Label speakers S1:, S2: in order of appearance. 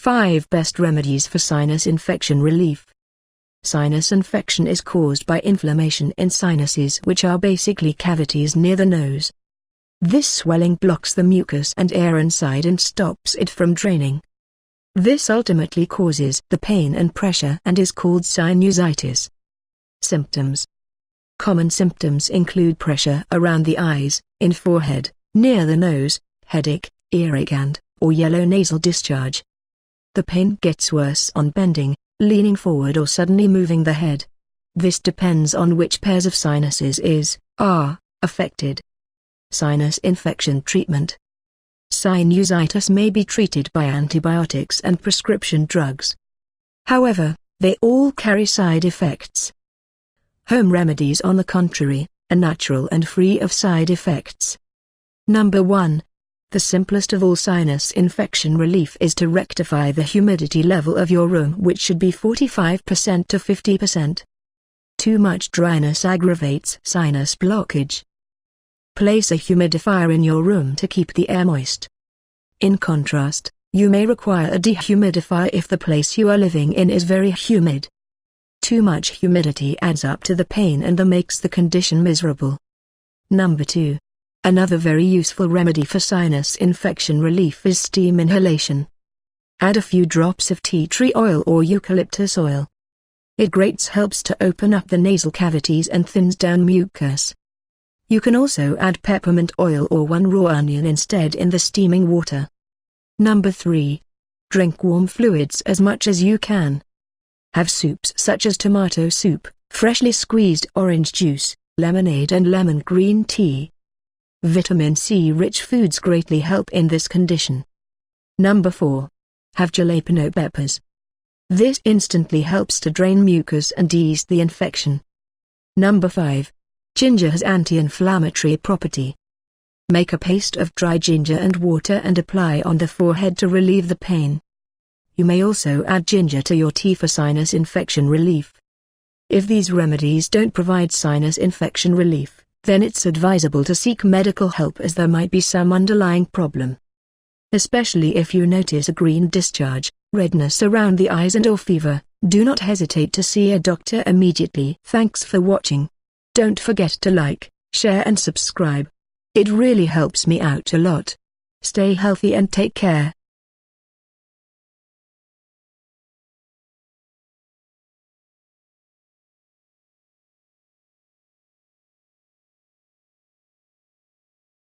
S1: 5 Best Remedies for Sinus Infection Relief. Sinus infection is caused by inflammation in sinuses, which are basically cavities near the nose. This swelling blocks the mucus and air inside and stops it from draining. This ultimately causes the pain and pressure and is called sinusitis. Symptoms. Common symptoms include pressure around the eyes, in forehead, near the nose, headache, earache or yellow nasal discharge. The pain gets worse on bending, leaning forward or suddenly moving the head. This depends on which pairs of sinuses are affected. Sinus infection treatment. Sinusitis may be treated by antibiotics and prescription drugs. However, they all carry side effects. Home remedies, on the contrary, are natural and free of side effects. Number 1. The simplest of all sinus infection relief is to rectify the humidity level of your room, which should be 45% to 50%. Too much dryness aggravates sinus blockage. Place a humidifier in your room to keep the air moist. In contrast, you may require a dehumidifier if the place you are living in is very humid. Too much humidity adds up to the pain and makes the condition miserable. Number 2. Another very useful remedy for sinus infection relief is steam inhalation. Add a few drops of tea tree oil or eucalyptus oil. It greatly helps to open up the nasal cavities and thins down mucus. You can also add peppermint oil or 1 raw onion instead in the steaming water. Number 3. Drink warm fluids as much as you can. Have soups such as tomato soup, freshly squeezed orange juice, lemonade and lemon green tea. Vitamin C-rich foods greatly help in this condition. Number 4. Have jalapeno peppers. This instantly helps to drain mucus and ease the infection. Number 5. Ginger has anti-inflammatory property. Make a paste of dry ginger and water and apply on the forehead to relieve the pain. You may also add ginger to your tea for sinus infection relief. If these remedies don't provide sinus infection relief, then it's advisable to seek medical help, as there might be some underlying problem. Especially if you notice a green discharge, redness around the eyes or fever, do not hesitate to see a doctor immediately. Thanks for watching. Don't forget to like, share and subscribe. It really helps me out a lot. Stay healthy and take care.